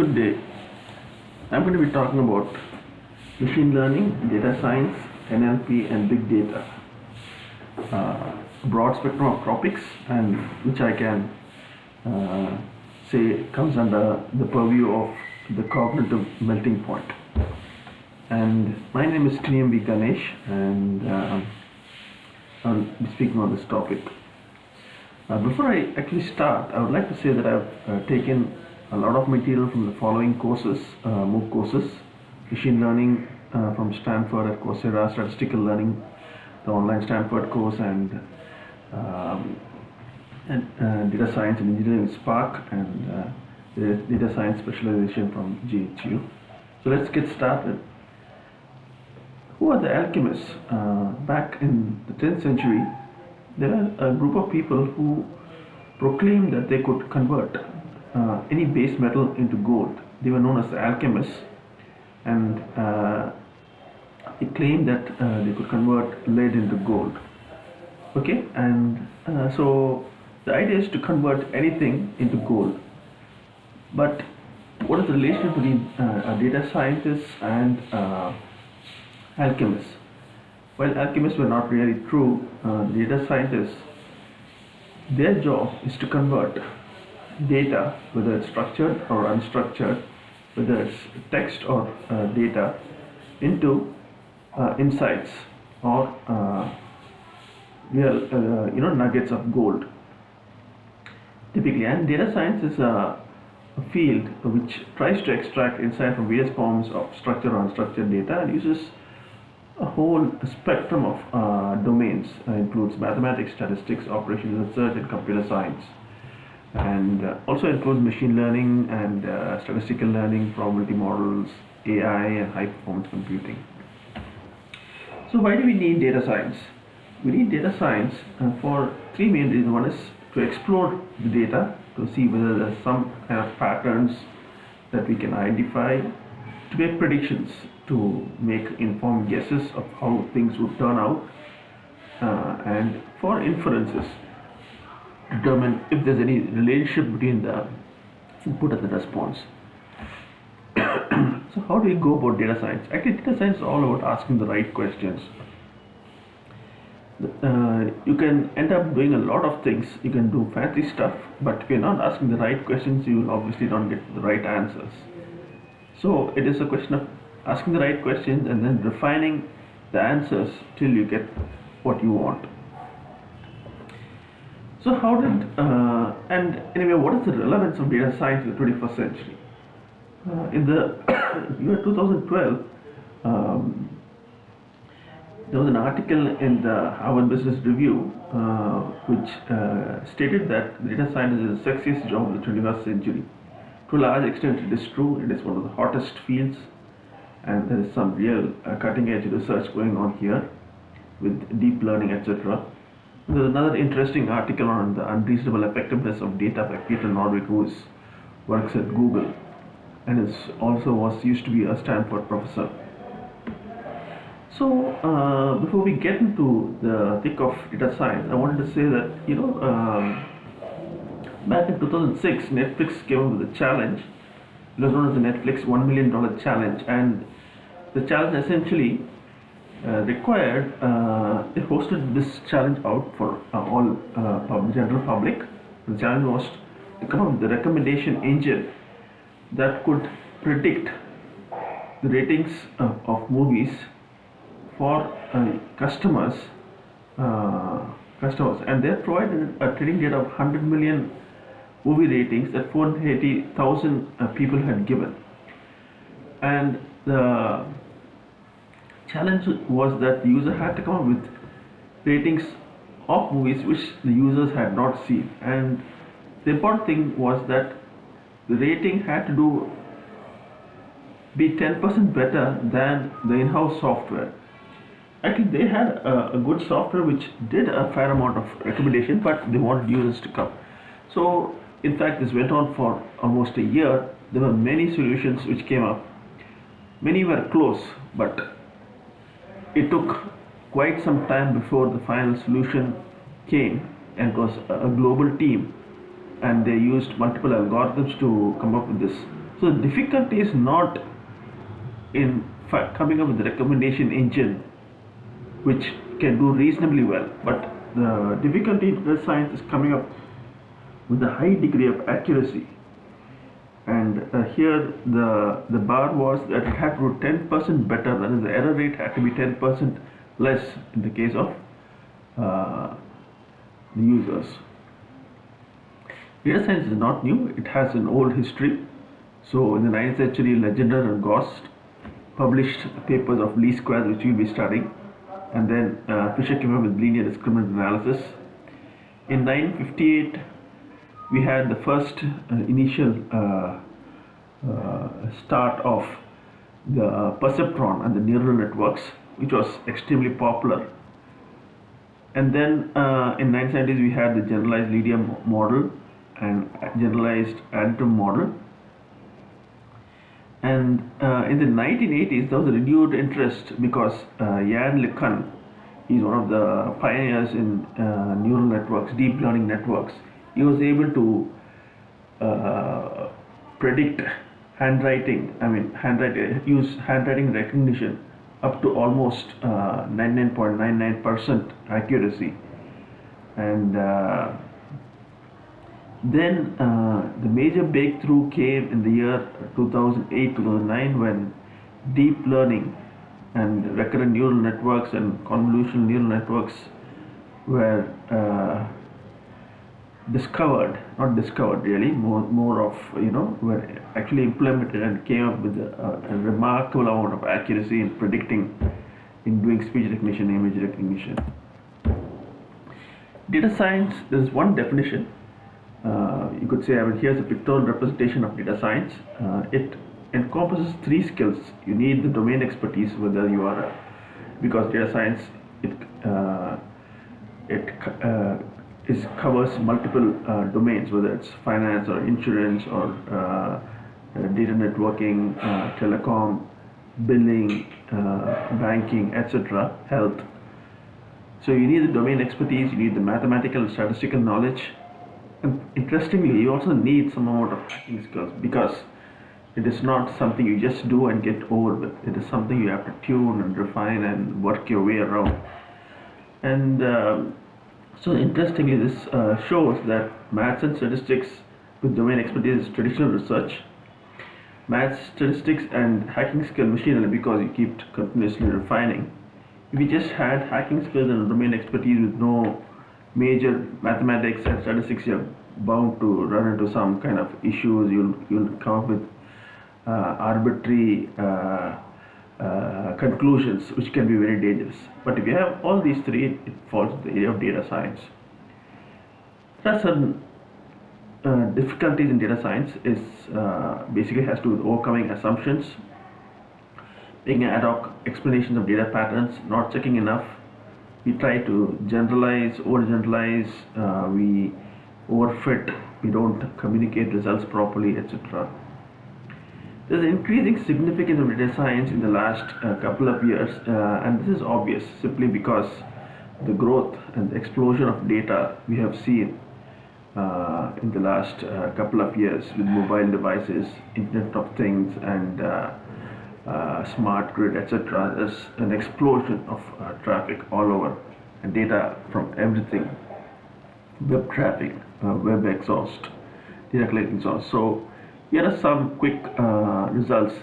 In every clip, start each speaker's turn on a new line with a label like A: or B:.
A: Good day. I'm going to be talking about machine learning, data science, NLP, and big data. Broad spectrum of topics, and which I can say comes under the purview of the cognitive melting point. And my name is TMV Ganesh, and I'll be speaking on this topic. Before I actually start, I would like to say that I've taken a lot of material from the following courses, MOOC courses: machine learning from Stanford at Coursera, statistical learning, the online Stanford course, and data science and engineering Spark, and the data science specialization from GHU. So let's get started. Who are the alchemists? Back in the 10th century, there were a group of people who proclaimed that they could convert any base metal into gold. They were known as the alchemists, and they claimed that they could convert lead into gold. Okay, and so the idea is to convert anything into gold. But what is the relation between data scientists and alchemists? Well, alchemists were not really true. Data scientists, their job is to convert data, whether it's structured or unstructured, whether it's text or data, into insights or nuggets of gold, typically. And data science is a field which tries to extract insight from various forms of structured or unstructured data, and uses a whole spectrum of domains. Includes mathematics, statistics, operations research, and computer science, and also includes machine learning and statistical learning, probability models, AI, and high performance computing. So why do we need data science? We need data science for three main reasons. One is to explore the data, to see whether there's some kind of patterns that we can identify, to make predictions, to make informed guesses of how things would turn out, and for inferences, determine if there's any relationship between the input and the response. So how do we go about data science? Actually, data science is all about asking the right questions. You can end up doing a lot of things. You can do fancy stuff, but if you're not asking the right questions, you will obviously not get the right answers. So it is a question of asking the right questions and then refining the answers till you get what you want. So how did, and anyway, what is the relevance of data science in the 21st century? In the year 2012, there was an article in the Harvard Business Review which stated that data science is the sexiest job of the 21st century. To a large extent, it is true. It is one of the hottest fields, and there is some real cutting-edge research going on here with deep learning, etc. There's another interesting article on the unreasonable effectiveness of data by Peter Nordvik, who works at Google and used to be a Stanford professor. So before we get into the thick of data science, I wanted to say that back in 2006, Netflix came up with a challenge. It was known as the Netflix $1 million challenge, and the challenge essentially required, they hosted this challenge out for all general public. The challenge was to come up with a recommendation engine that could predict the ratings of movies for customers, and they provided a training data of 100 million movie ratings that 480,000 people had given. And the challenge was that the user had to come up with ratings of movies which the users had not seen. And the important thing was that the rating had to be 10% better than the in-house software. Actually, they had a good software which did a fair amount of recommendation, but they wanted users to come. So, in fact, this went on for almost a year. There were many solutions which came up. Many were close, but it took quite some time before the final solution came, and it was a global team, and they used multiple algorithms to come up with this So the difficulty is not in coming up with a recommendation engine which can do reasonably well, but the difficulty in data science is coming up with a high degree of accuracy. And here the bar was that it had to do 10% better, that is, the error rate had to be 10% less in the case of the users. Data science is not new, it has an old history. So in the 9th century, Legendre and Gauss published papers of least squares, which we'll be studying, and then Fisher came up with linear discriminant analysis. In 958, we had the first initial start of the perceptron and the neural networks, which was extremely popular. And then in 1970s, we had the generalized linear model and generalized additive model. And in the 1980s, there was a renewed interest because Yann LeCun, he's one of the pioneers in neural networks, deep learning networks. He was able to predict use handwriting recognition up to almost 99.99% accuracy. And then the major breakthrough came in the year 2008-2009 when deep learning and recurrent neural networks and convolutional neural networks were were actually implemented and came up with a remarkable amount of accuracy in predicting, in doing speech recognition, image recognition. Data science, there is one definition. You could say, here's a pictorial representation of data science. It encompasses three skills. You need the domain expertise, whether you are, because data science, it covers multiple domains, whether it's finance or insurance or data networking, telecom, billing, banking, etc., health. So you need the domain expertise, you need the mathematical and statistical knowledge. And interestingly, you also need some amount of hacking skills, because it is not something you just do and get over with. It is something you have to tune and refine and work your way around. And so interestingly, this shows that maths and statistics with domain expertise is traditional research. Maths, statistics, and hacking skill machine learning, because you keep continuously refining. If you just had hacking skills and domain expertise with no major mathematics and statistics, you're bound to run into some kind of issues. You'll come up with arbitrary conclusions, which can be very dangerous. But if you have all these three, it falls into the area of data science. There are certain difficulties in data science. Is basically has to do with overcoming assumptions, making ad hoc explanations of data patterns, not checking enough. We try to generalize, overgeneralize, we overfit, we don't communicate results properly, etc. There's an increasing significance of data science in the last couple of years, and this is obvious simply because the growth and the explosion of data we have seen in the last couple of years with mobile devices, Internet of Things, and smart grid, etc. There's an explosion of traffic all over, and data from everything, web traffic, web exhaust, data collecting exhaust. So here are some quick results.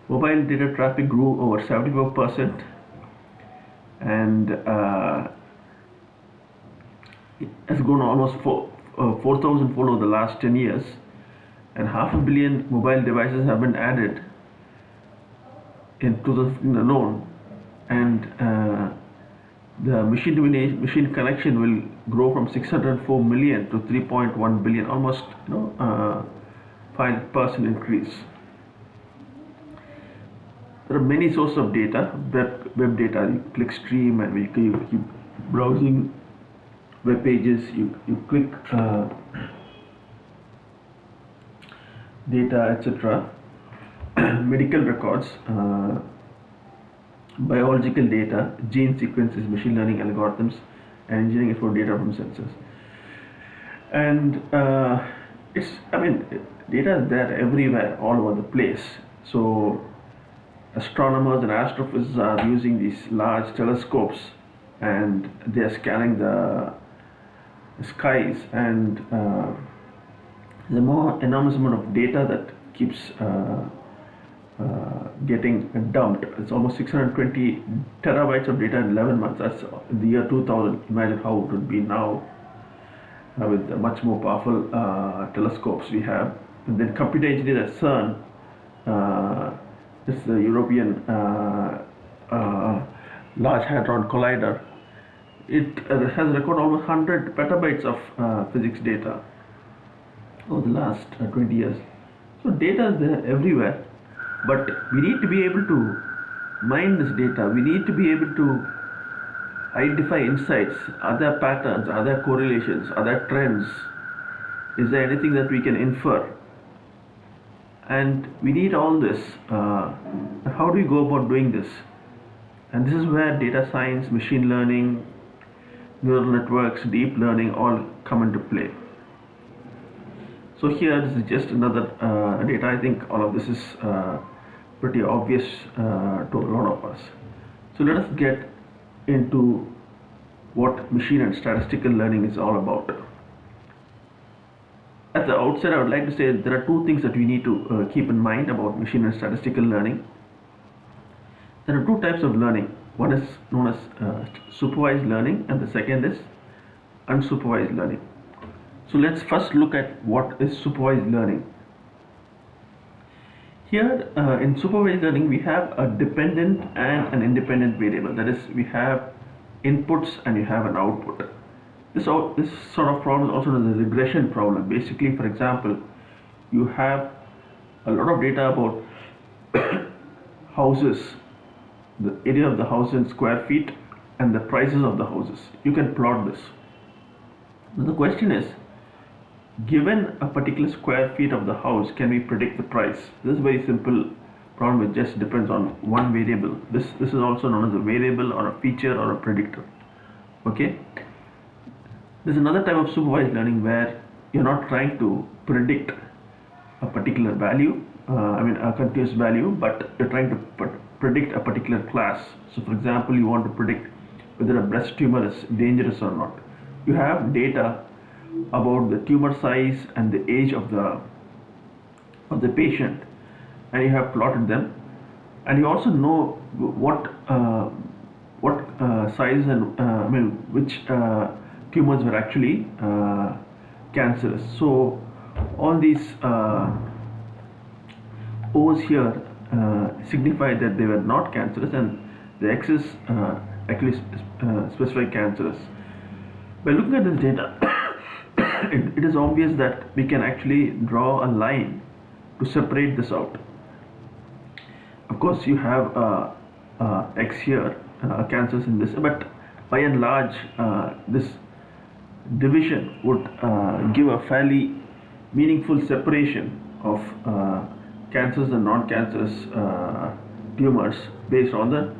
A: Mobile data traffic grew over 74%, and it has grown almost 4,000-fold over the last 10 years, and 500 million mobile devices have been added in 2015 alone, and the machine-to-machine connection will grow from 604 million to 3.1 billion, almost 5% increase. There are many sources of data, web data. You click stream, and you keep browsing web pages. You click data, etc. Medical records, biological data, gene sequences, machine learning algorithms, and engineering for data from sensors. And data is there everywhere, all over the place. So astronomers and astrophysicists are using these large telescopes, and they are scanning the skies, and the more enormous amount of data that keeps getting dumped. It's almost 620 terabytes of data in 11 months. That's in the year 2000. Imagine how it would be now with the much more powerful telescopes we have. And then computer engineers at CERN, this is the European Large Hadron Collider. It has recorded almost 100 petabytes of physics data over the last 20 years. So data is there everywhere, but we need to be able to mine this data. We need to be able to identify insights. Are there patterns? Are there correlations? Are there trends? Is there anything that we can infer? And we need all this. How do we go about doing this? And this is where data science, machine learning, neural networks, deep learning all come into play. So here, this is just another data. I think all of this is pretty obvious to a lot of us. So let us get into what machine and statistical learning is all about. At the outset, I would like to say there are two things that we need to keep in mind about machine and statistical learning. There are two types of learning. One is known as supervised learning, and the second is unsupervised learning. So let's first look at what is supervised learning. Here in supervised learning, we have a dependent and an independent variable. That is, we have inputs and you have an output. This sort of problem is also known as a regression problem. Basically, for example, you have a lot of data about houses, the area of the house in square feet, and the prices of the houses. You can plot this. Now the question is, given a particular square feet of the house, can we predict the price? This is a very simple problem. It just depends on one variable. This is also known as a variable or a feature or a predictor. Okay. There's another type of supervised learning where you're not trying to predict a particular value, a continuous value, but you're trying to predict a particular class. So for example, you want to predict whether a breast tumor is dangerous or not. You have data about the tumor size and the age of the patient, and you have plotted them, and you also know what size and which tumors were actually cancerous. So all these O's here signify that they were not cancerous, and the X's actually specify cancerous. By looking at this data, it is obvious that we can actually draw a line to separate this out. Of course, you have X here, cancers in this, but by and large, this division would give a fairly meaningful separation of cancers and non-cancerous tumors based on the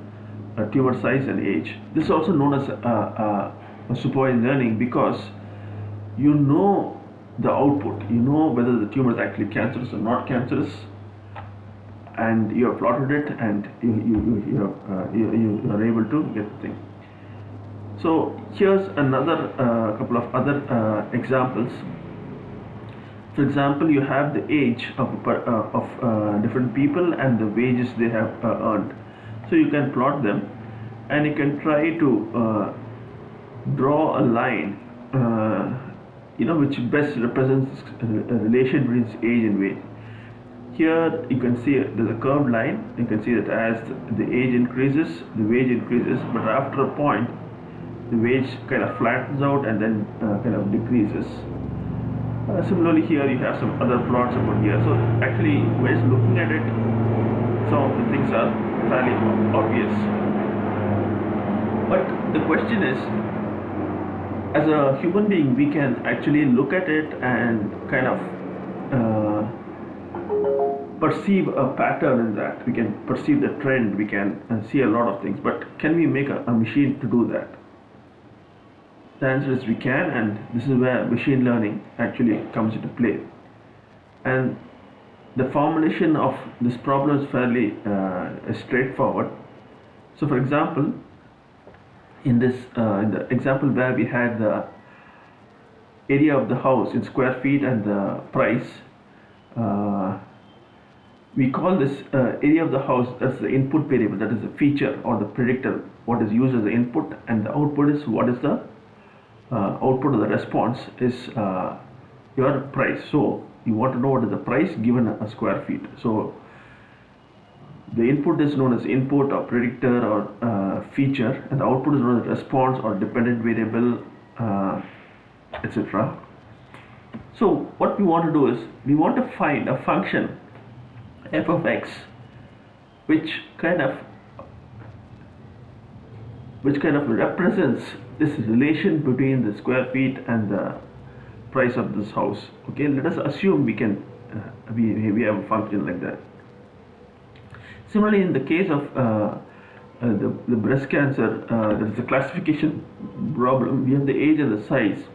A: tumor size and age. This is also known as supervised learning, because you know the output, you know whether the tumor is actually cancerous or not cancerous, and you have plotted it, and you are able to get the thing. So here's another couple of other examples. For example, you have the age of different people and the wages they have earned. So you can plot them, and you can try to draw a line which best represents a relation between age and wage. Here you can see there's a curved line. You can see that as the age increases, the wage increases, but after a point, the wage kind of flattens out and then kind of decreases. Similarly, here you have some other plots over here. So actually, when it's looking at it, some of the things are fairly obvious. But the question is, as a human being, we can actually look at it and kind of perceive a pattern in that. We can perceive the trend. We can see a lot of things. But can we make a machine to do that? The answer is we can, and this is where machine learning actually comes into play. and the formulation of this problem is fairly straightforward. So for example, in the example where we had the area of the house in square feet and the price, we call this area of the house as the input variable, that is the feature or the predictor, what is used as the input, and the output is what is the output of the response is your price. So you want to know what is the price given a square feet. So the input is known as input or predictor or feature, and the output is known as response or dependent variable, etc. So what we want to do is we want to find a function f of x which kind of represents this relation between the square feet and the price of this house. Okay, let us assume we can we have a function like that. Similarly, in the case of the breast cancer, there is a classification problem. We have the age and the size,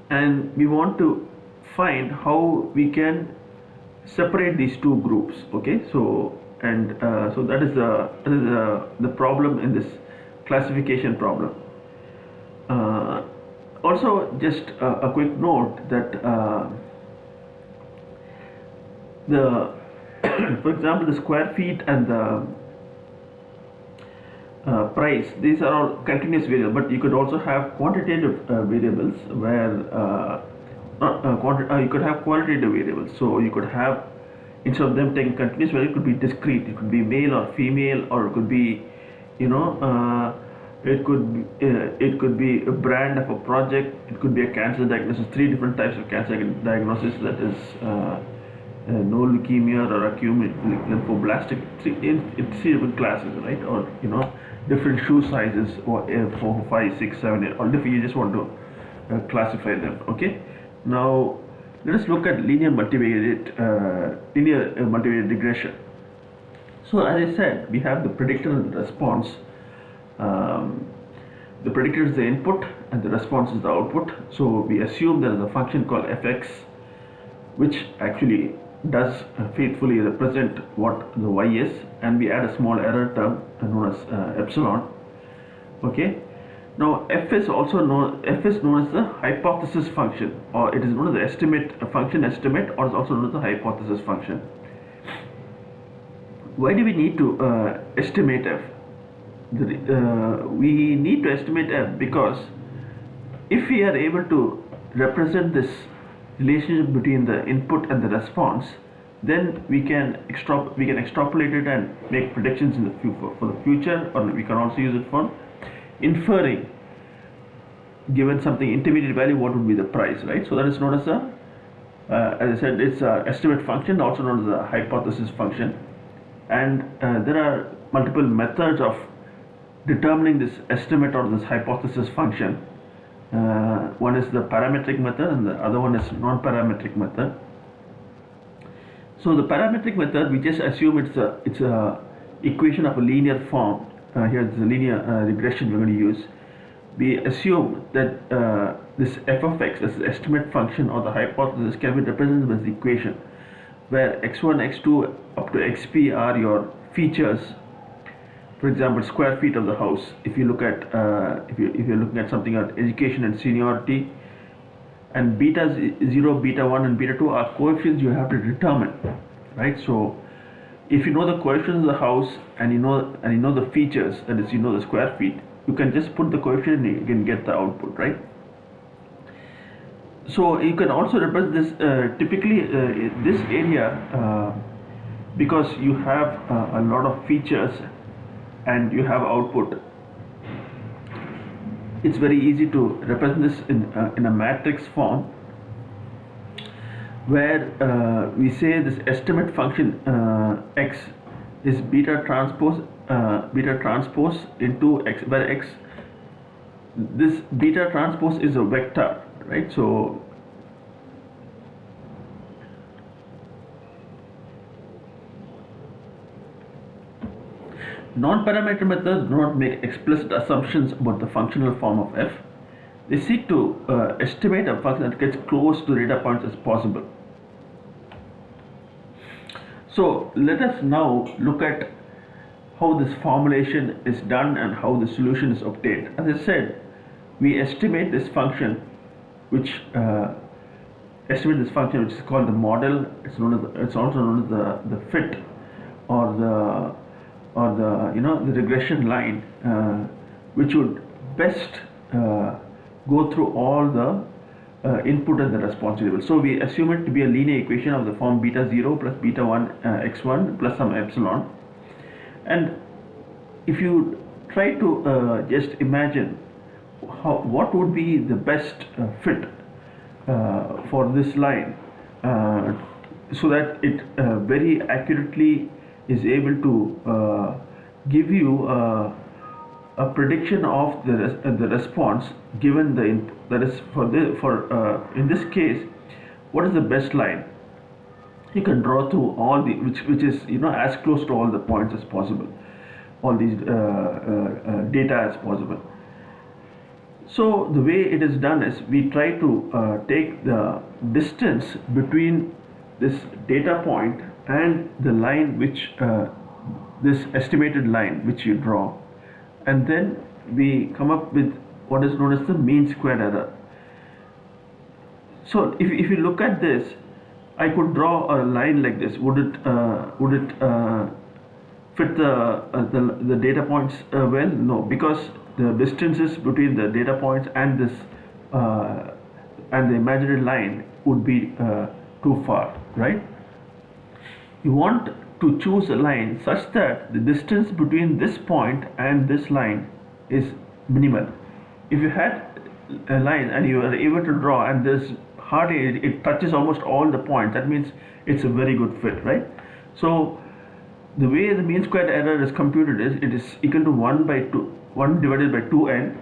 A: and we want to find how we can separate these two groups. Okay, so so that is the problem in this classification problem. Also, just a quick note that for example, the square feet and the price, these are all continuous variables, but you could also have quantitative variables where you could have qualitative variables. So you could have, instead of them taking continuous value, it could be discrete. It could be male or female, or it could be, it could be a brand of a project. It could be a cancer diagnosis. 3 different types of cancer diagnosis, that is no leukemia or acute lymphoblastic. In 3 different classes, right? Or different shoe sizes, or 4, 5, 6, 7, 8, or different. You just want to classify them. Okay. Now let us look at linear multivariate regression. So as I said, we have the predictor and the response. The predictor is the input and the response is the output. So we assume there is a function called fx which actually does faithfully represent what the y is, and we add a small error term known as epsilon. Okay. Now f is known as the hypothesis function, or it is known as the function estimate, or is also known as the hypothesis function. Why do we need to estimate f? We need to estimate f because if we are able to represent this relationship between the input and the response, then we can extrapolate it and make predictions in for the future, or we can also use it for inferring, given something intermediate value, what would be the price, right? So that is known as as I said, it's an estimate function, also known as a hypothesis function. And there are multiple methods of determining this estimate or this hypothesis function. One is the parametric method, and the other one is non-parametric method. So the parametric method, we just assume it's a equation of a linear form. Here is the linear regression we're going to use. We assume that this f of x, this estimate function or the hypothesis, can be represented as the equation, where x1, x2 up to xp are your features. For example, square feet of the house. If you look at if you're looking at something like education and seniority, and beta 0, beta 1, and beta 2 are coefficients you have to determine, right? So if you know the coefficients of the house and you know the features, that is, you know the square feet, you can just put the coefficient and you can get the output, right? So you can also represent this typically this area because you have a lot of features and you have output. It's very easy to represent this in a matrix form, where we say this estimate function x is beta transpose into x, where x, this beta transpose is a vector, right? So non-parametric methods do not make explicit assumptions about the functional form of f. They seek to estimate a function that gets close to the data points as possible. So let us now look at how this formulation is done and how the solution is obtained. As I said, we estimate this function, which is called the model. It's also known as the fit, or the regression line, which would best go through all the input and the response variable. So we assume it to be a linear equation of the form beta 0 plus beta 1 x1 plus some epsilon. And if you try to just imagine what would be the best fit for this line, so that it very accurately is able to give you a prediction of the response given the input. That is, in this case, what is the best line? You can draw through all the which is as close to all the points as possible, all these data as possible. So the way it is done is we try to take the distance between this data point and the line which this estimated line which you draw, and then we come up with what is known as the mean squared error. So if you look at this, I could draw a line like this. Would it fit the data points well? No, because the distances between the data points and this and the imaginary line would be too far, right? You want to choose a line such that the distance between this point and this line is minimal. If you had a line and you are able to draw, and there's hardly, it touches almost all the points, that means it's a very good fit, right? So the way the mean squared error is computed is it is equal to 1 divided by 2n,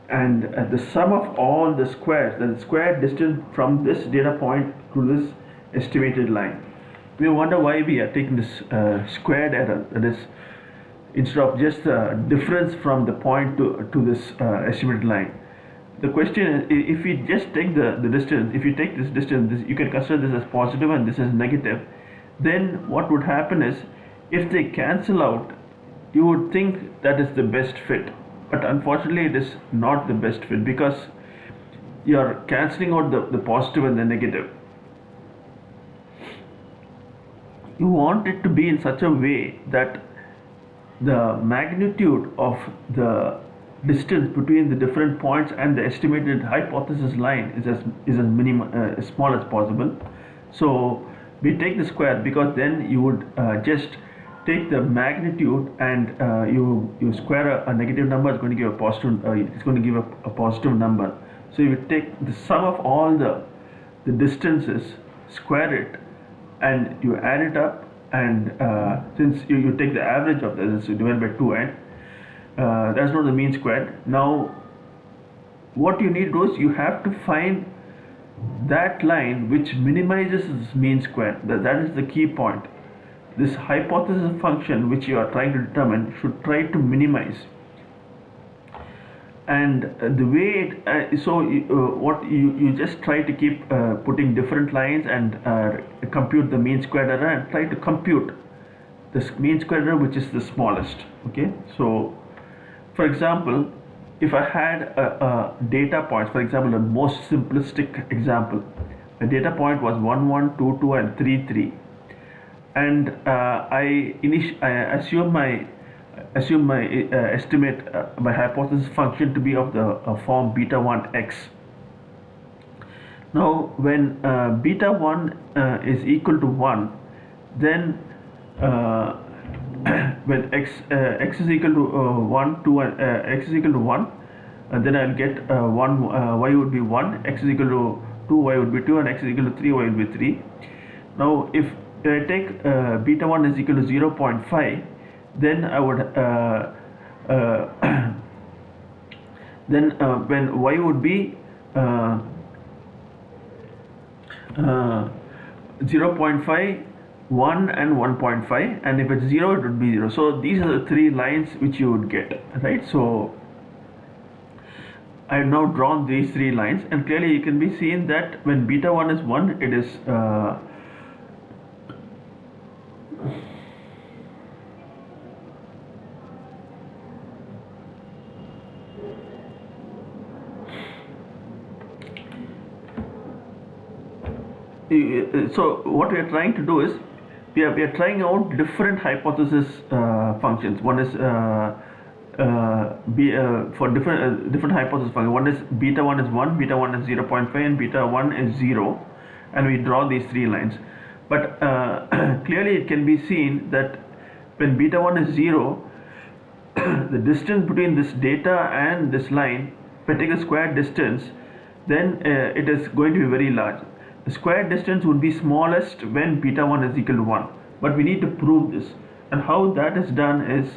A: and the sum of all the squares, the squared distance from this data point to this estimated line. We wonder why we are taking this squared error, that is, instead of just the difference from the point to this estimated line. The question is, if we just take the distance, if you take this distance, you can consider this as positive and this as negative, then what would happen is, if they cancel out, you would think that is the best fit. But unfortunately, it is not the best fit, because you are cancelling out the positive and the negative. You want it to be in such a way that the magnitude of the distance between the different points and the estimated hypothesis line is as small as possible. So we take the square, because then you would just take the magnitude and you square a negative number, it's going to give a positive. It's going to give a positive number. So you take the sum of all the distances, square it, and you add it up, and since you take the average of this, so divide by 2n, that's not the mean squared. Now what you need to do is you have to find that line which minimizes this mean square. That is the key point. This hypothesis function which you are trying to determine should try to minimize. And the way what you just try to keep putting different lines and compute the mean squared error, and try to compute this mean squared error which is the smallest. Okay, so for example, if I had a data point, for example, the most simplistic example, the data point was 1 1 2 2 and 3 3, and I assume my estimate my hypothesis function to be of the form beta 1 x. Now when beta 1 is equal to 1, then when x is equal to 1 2 and x is equal to 1, then I'll get 1 y would be 1, x is equal to 2, y would be 2, and x is equal to 3, y would be 3. Now if I take beta 1 is equal to 0.5, then I would then when y would be 0.5, 1 and 1.5, and if it's 0, it would be 0. So these are the three lines which you would get, right? So I have now drawn these three lines, and clearly you can be seen that when beta 1 is 1, it is so what we are trying to do is we are trying out different hypothesis functions. One is for different hypothesis functions. One is beta 1 is 1, beta 1 is 0.5, and beta 1 is 0, and we draw these three lines. But clearly it can be seen that when beta 1 is 0, the distance between this data and this line, if I take the square distance, then it is going to be very large. The square distance would be smallest when beta 1 is equal to 1, but we need to prove this, and how that is done is,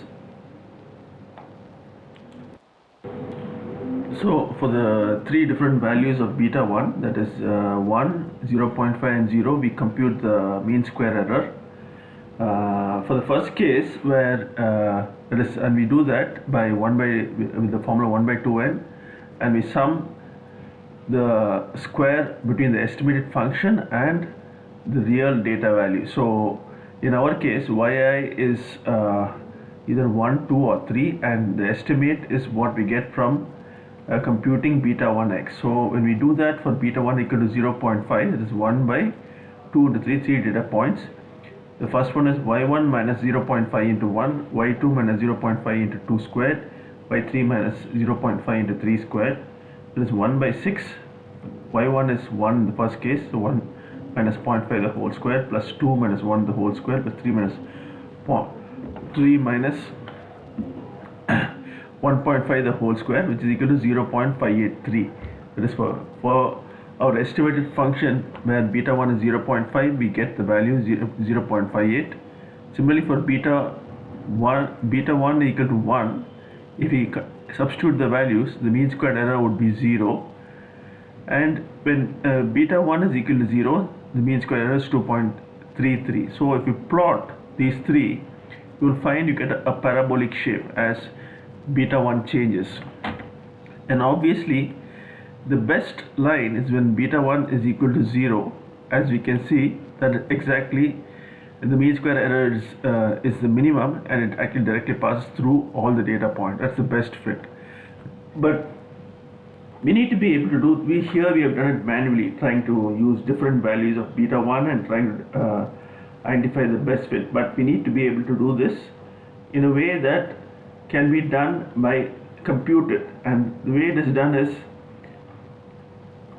A: so for the three different values of beta 1, that is 1, 0.5 and 0, we compute the mean square error. For the first case where it is, and we do that by with the formula 1 by 2n, and we sum the square between the estimated function and the real data value. So in our case, yi is either 1, 2 or 3, and the estimate is what we get from computing beta 1x. So when we do that for beta 1 equal to 0.5, it is 1 by 2 to 3 data points. The first one is y1 minus 0.5 into 1, y2 minus 0.5 into 2 squared, y3 minus 0.5 into 3 squared. It is 1 by 6. y1 is 1 in the first case, so 1 minus 0.5 the whole square, plus 2 minus 1 the whole square, plus 3 minus 1.5 the whole square, which is equal to 0.583. That is for our estimated function where beta 1 is 0.5, we get the value 0.58. Similarly for beta 1 equal to 1, if we substitute the values, the mean squared error would be 0. And when beta 1 is equal to 0, the mean squared error is 2.33. So if you plot these three, you will find you get a parabolic shape as beta 1 changes. And obviously the best line is when beta 1 is equal to 0, as we can see that exactly the mean square error is the minimum, and it actually directly passes through all the data points. That's the best fit. But we need to be able to do, we have done it manually, trying to use different values of beta 1 and trying to identify the best fit. But we need to be able to do this in a way that can be done by computed, and the way it is done is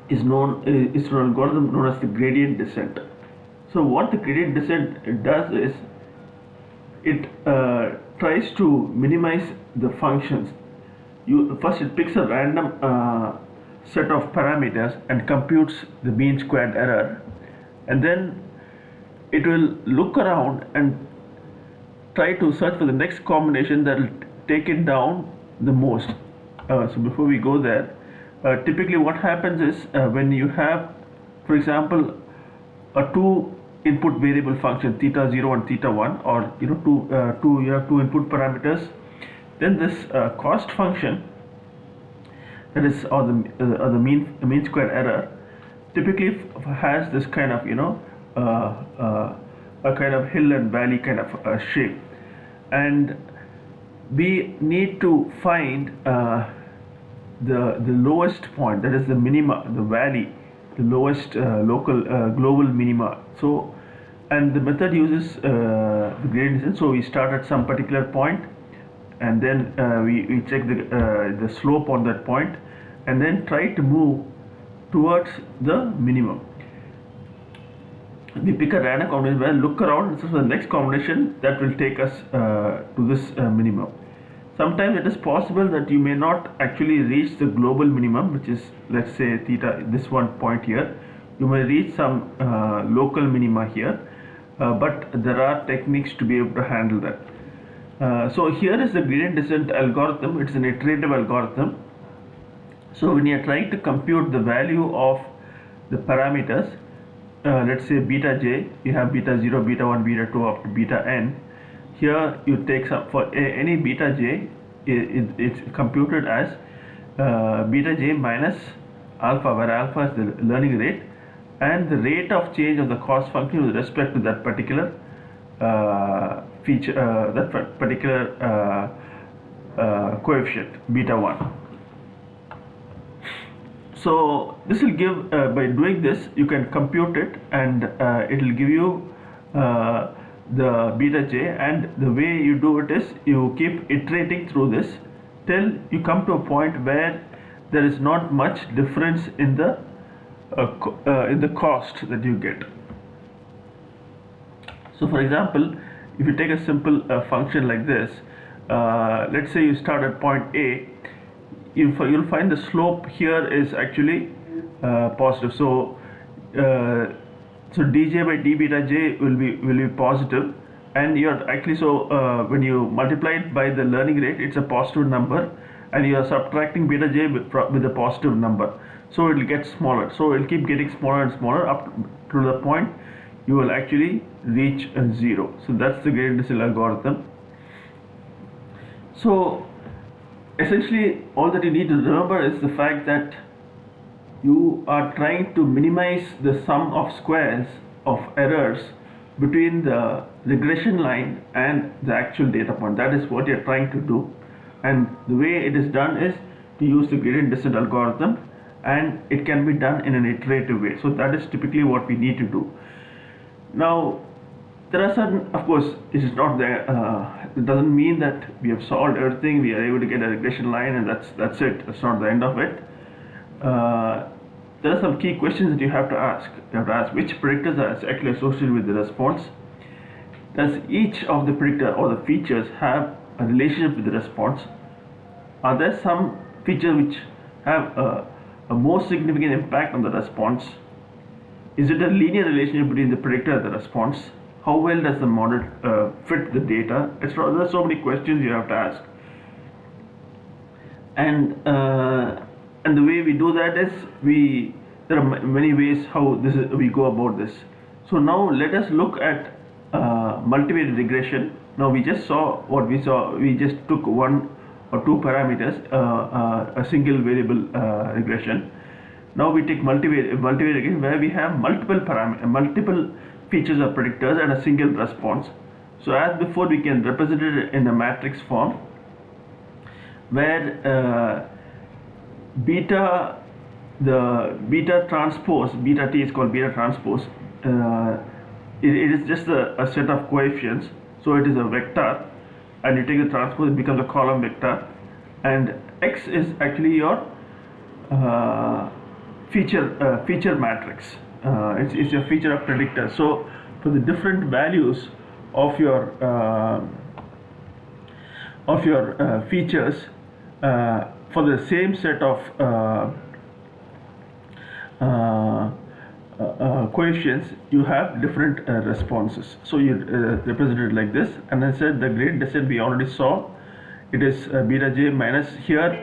A: an algorithm known as the gradient descent. So what the gradient descent does is it tries to minimize the functions. First it picks a random set of parameters and computes the mean squared error, and then it will look around and try to search for the next combination that will take it down the most. So before we go there, typically what happens is when you have, for example, a two input variable function theta 0 and theta 1, or you have two input parameters, then this cost function, that is, or the mean square error, typically has this kind of a kind of hill and valley kind of shape, and we need to find the lowest point, that is the minima, the valley, the lowest local global minima. So, and the method uses the gradient descent. So we start at some particular point, and then we check the slope on that point, and then try to move towards the minimum. We pick a random combination, well, look around, so the next combination that will take us to this minimum. Sometimes it is possible that you may not actually reach the global minimum, which is, let's say, theta, this one point here. You may reach some local minima here, but there are techniques to be able to handle that. So here is the gradient descent algorithm. It's an iterative algorithm. So when you are trying to compute the value of the parameters, let's say beta j, you have beta 0, beta 1, beta 2 up to beta n. Here you take some, for any beta j, it's computed as beta j minus alpha, where alpha is the learning rate and the rate of change of the cost function with respect to that particular feature, that coefficient beta 1. So this will give, by doing this, you can compute it, and it will give you the beta j, and the way you do it is you keep iterating through this till you come to a point where there is not much difference in the cost that you get. So for example, if you take a simple function like this, let's say you start at point A, you'll find the slope here is actually positive. So dj by d beta j will be positive, and you're actually, when you multiply it by the learning rate, it's a positive number, and you are subtracting beta j with a positive number, so it will get smaller. So it will keep getting smaller and smaller up to the point you will actually reach a 0. So that's the gradient descent algorithm. So essentially all that you need to remember is the fact that you are trying to minimize the sum of squares of errors between the regression line and the actual data point. That is what you're trying to do, and the way it is done is to use the gradient descent algorithm, and it can be done in an iterative way. So that is typically what we need to do. Now there are certain, of course, it is not there, it doesn't mean that we have solved everything, we are able to get a regression line and that's it, that's not the end of it. There are some key questions that you have to ask. You have to ask which predictors are actually associated with the response. Does each of the predictor or the features have a relationship with the response? Are there some features which have a more significant impact on the response? Is it a linear relationship between the predictor and the response? How well does the model fit the data, etc.? There are so many questions you have to ask, and the way we do that is there are many ways how we go about this. So now let us look at multivariate regression. Now we just saw what we saw. We just took one or two parameters, a single variable regression. Now we take multivariate regression, where we have multiple features of predictors and a single response. So as before, we can represent it in a matrix form, where the beta transpose, beta t is called beta transpose. It is just a set of coefficients. So it is a vector, and you take the transpose, it becomes a column vector, and x is actually your feature matrix. It's a feature of predictor. So for the different values of your features, for the same set of coefficients, you have different responses. So you represent it like this, and I said the gradient descent we already saw. It is beta j minus here.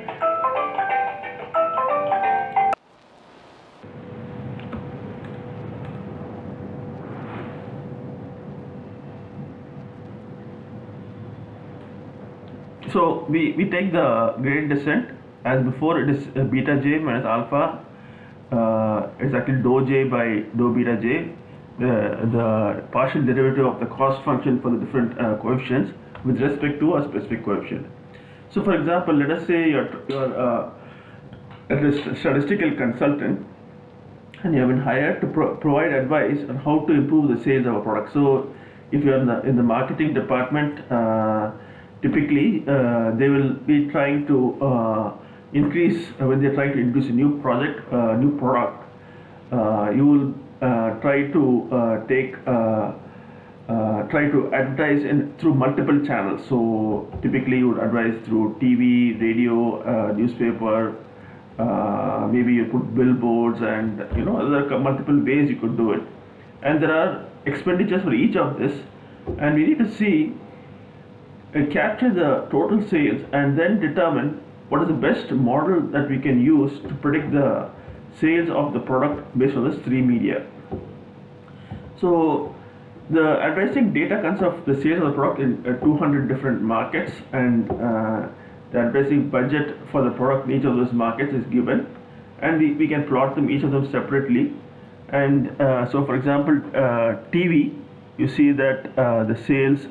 A: So we take the gradient descent as before. It is beta j minus alpha. It's actually dou j by dou beta j, the partial derivative of the cost function for the different coefficients with respect to a specific coefficient. So for example, let us say you're a statistical consultant, and you have been hired to provide advice on how to improve the sales of a product. So if you're in the marketing department, typically they will be trying to increase, when they're trying to introduce a new product, you will try to advertise through multiple channels. So typically you would advertise through TV, radio, newspaper, maybe you put billboards, and there are multiple ways you could do it, and there are expenditures for each of this, and we need to see capture the total sales and then determine what is the best model that we can use to predict the sales of the product based on this three media. So the advertising data consists of the sales of the product in 200 different markets, and the advertising budget for the product in each of those markets is given, and we can plot them, each of them separately. And so for example, TV, you see that the sales,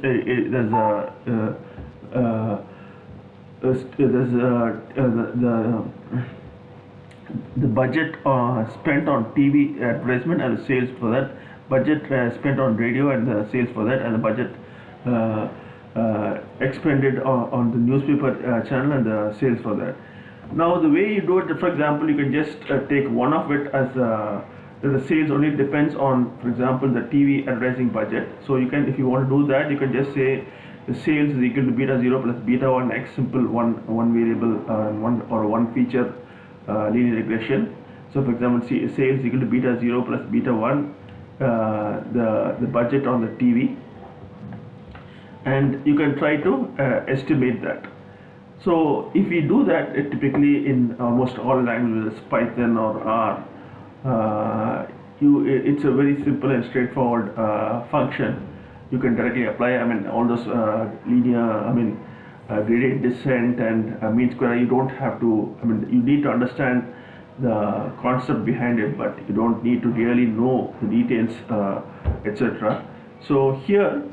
A: the budget spent on TV advertisement and the sales for that, budget spent on radio and the sales for that, and the budget expended on the newspaper channel and the sales for that. Now the way you do it, for example, you can just take one of it as the sales only depends on, for example, the TV advertising budget. So you can, if you want to do that, you can just say the sales is equal to beta 0 plus beta 1 x, simple one variable one feature linear regression. So for example, sales is equal to beta 0 plus beta 1, the budget on the TV, and you can try to estimate that. So if we do that, typically in almost all languages, Python or R, it's a very simple and straightforward function. You can directly apply. I mean, all those linear, gradient descent and mean square. You don't have to. I mean, you need to understand the concept behind it, but you don't need to really know the details, etc. So here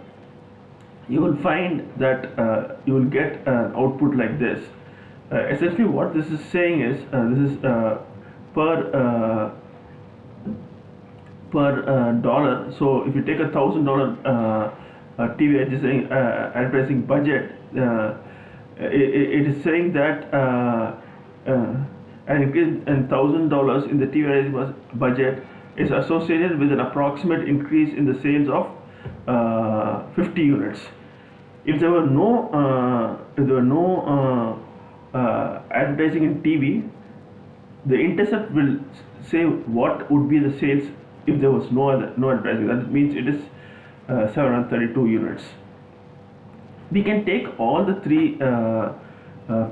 A: you will find that you will get an output like this. Essentially what this is saying is, this is per dollar. So if you take $1,000 TV advertising budget, it is saying that an increase in $1,000 in the TV advertising budget is associated with an approximate increase in the sales of 50 units. If there were no advertising in TV, the intercept will say what would be the sales if there was no advertising. That means it is 732 units. We can take all the three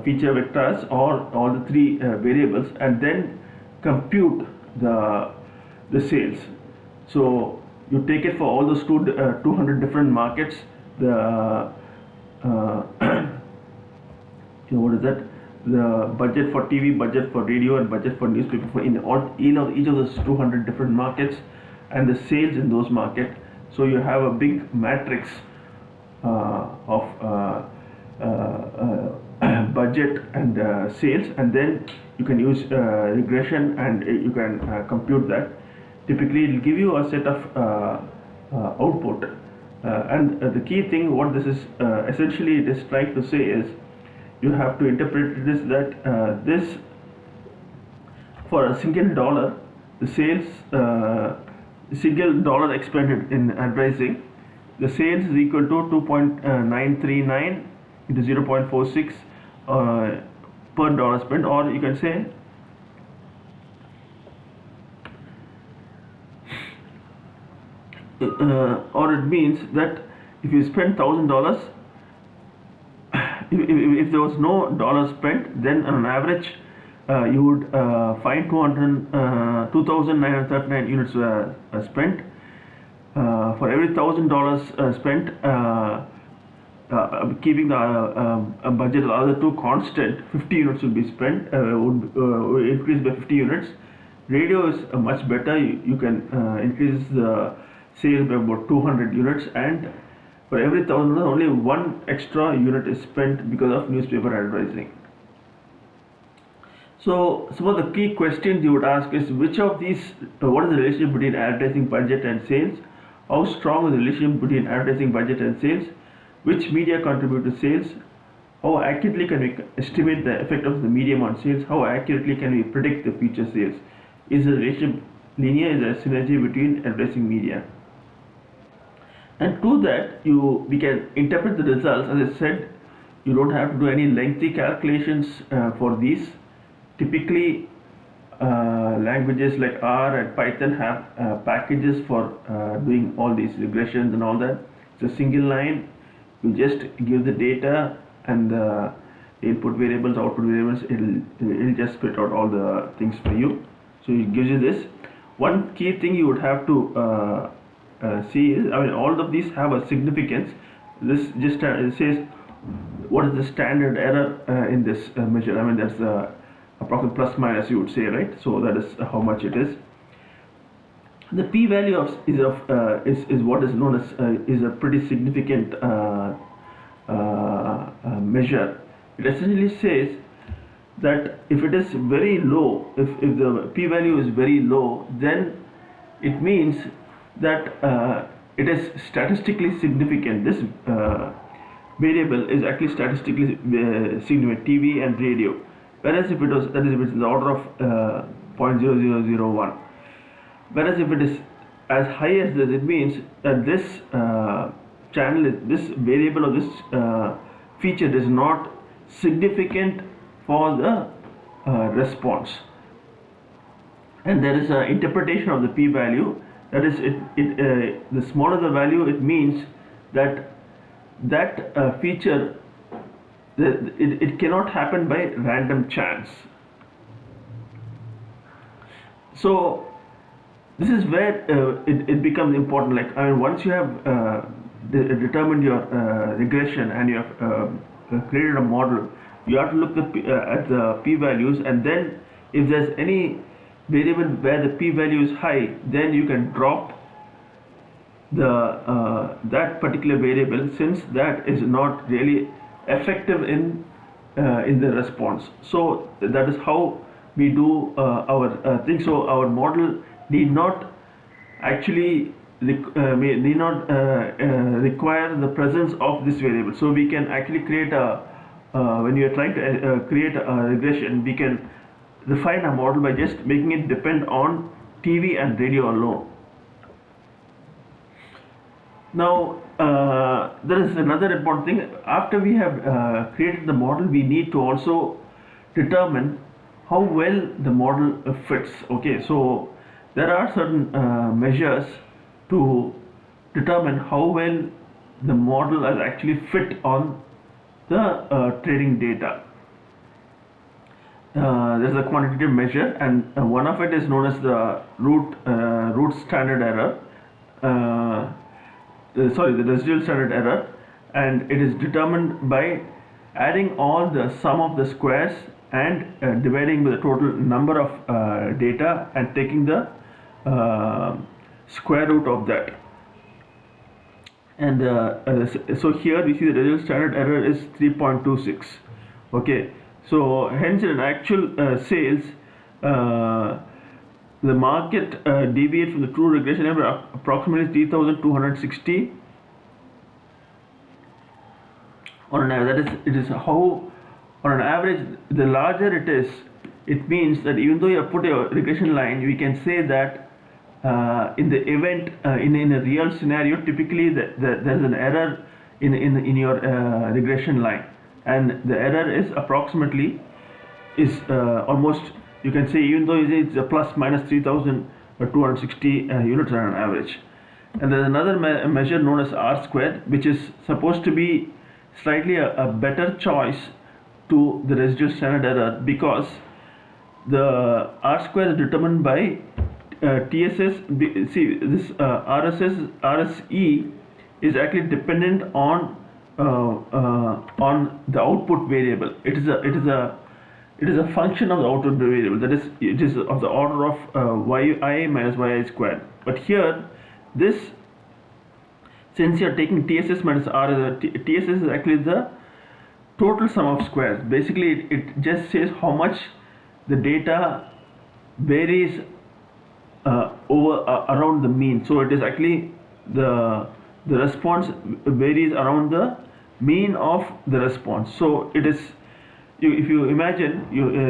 A: feature vectors or all the three variables and then compute the sales. So you take it for all those 200 different markets. The what is that? The budget for TV, budget for radio, and budget for newspaper for each of those 200 different markets, and the sales in those markets. So you have a big matrix of budget and sales, and then you can use regression and you can compute that. Typically, it will give you a set of output. And the key thing, what this is essentially it is trying to say is, you have to interpret this that this, for a single dollar, the sales, single dollar expended in advertising, the sales is equal to 2.939 into 0.46 per dollar spent, or you can say or it means that if you spend $1,000, if there was no dollar spent, then on average you would find 2,939 units spent. For every $1,000 spent, keeping the budget of the other two constant, 50 units will be spent, would increase by 50 units. Radio is much better. You can increase the sales by about 200 units, and for every $1,000, only one extra unit is spent because of newspaper advertising. So some of the key questions you would ask is, which of these, what is the relationship between advertising budget and sales? How strong is the relationship between advertising budget and sales? Which media contribute to sales? How accurately can we estimate the effect of the medium on sales? How accurately can we predict the future sales? Is the relationship linear? Is there a synergy between advertising media? And to that, we can interpret the results. As I said, you don't have to do any lengthy calculations for these. Typically, languages like R and Python have packages for doing all these regressions and all that. It's a single line. You just give the data and the input variables, output variables. It'll just spit out all the things for you. So it gives you this. One key thing you would have to see is, all of these have a significance. This just says what is the standard error in this measure. That's approximately plus minus, you would say, right? So that is how much it is. The p-value is what is known as is a pretty significant measure. It essentially says that if it is very low, if the p-value is very low, then it means that it is statistically significant. This variable is actually statistically significant, TV and radio. Whereas if it was, that is, if it's in the order of 0.0001, whereas if it is as high as this, it means that this this variable or this feature is not significant for the response. And there is an interpretation of the p-value, that is, the smaller the value, it means that feature, it cannot happen by random chance. So this is where it becomes important. Like, I mean, once you have determined your regression and you have created a model, you have to look at the p-values, and then if there's any variable where the p-value is high, then you can drop the that particular variable, since that is not really effective in the response. So that is how we do our thing. So our model need not actually need not require the presence of this variable. So we can actually create a when you are trying to create a regression, we can refine a model by just making it depend on TV and radio alone. Now there is another important thing. After we have created the model, we need to also determine how well the model fits. Okay, so there are certain measures to determine how well the model has actually fit on the training data. There's a quantitative measure, and one of it is known as the root standard error. The residual standard error, and it is determined by adding all the sum of the squares and dividing by the total number of data and taking the square root of that. And so here we see the residual standard error is 3.26. Okay, so hence in actual sales, the market deviates from the true regression error approximately 3,260 on an average. That is, it is how on an average, the larger it is, it means that even though you have put a regression line, we can say that in the event in a real scenario, typically there is an error in your regression line, and the error is approximately almost, you can say, even though it's a plus minus 3,260 units on an average. And there is another measure known as R squared, which is supposed to be slightly a better choice to the residual standard error, because the R square is determined by TSS. See, this RSE is actually dependent on the output variable. It is a function of the output variable, that is, it is of the order of yi minus yi squared. But here, this, since you are taking TSS minus R, TSS is actually the total sum of squares. Basically, it just says how much the data varies around the mean. So it is actually the response varies around the mean of the response. So it is, if you imagine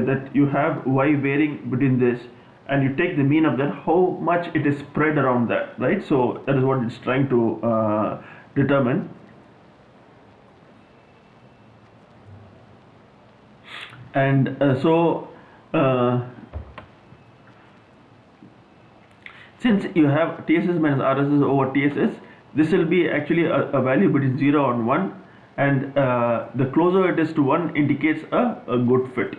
A: that you have y varying between this, and you take the mean of that, how much it is spread around that, right? So that is what it's trying to determine. And since you have TSS minus RSS over TSS, this will be actually a value between 0 and 1, and the closer it is to 1 indicates a good fit.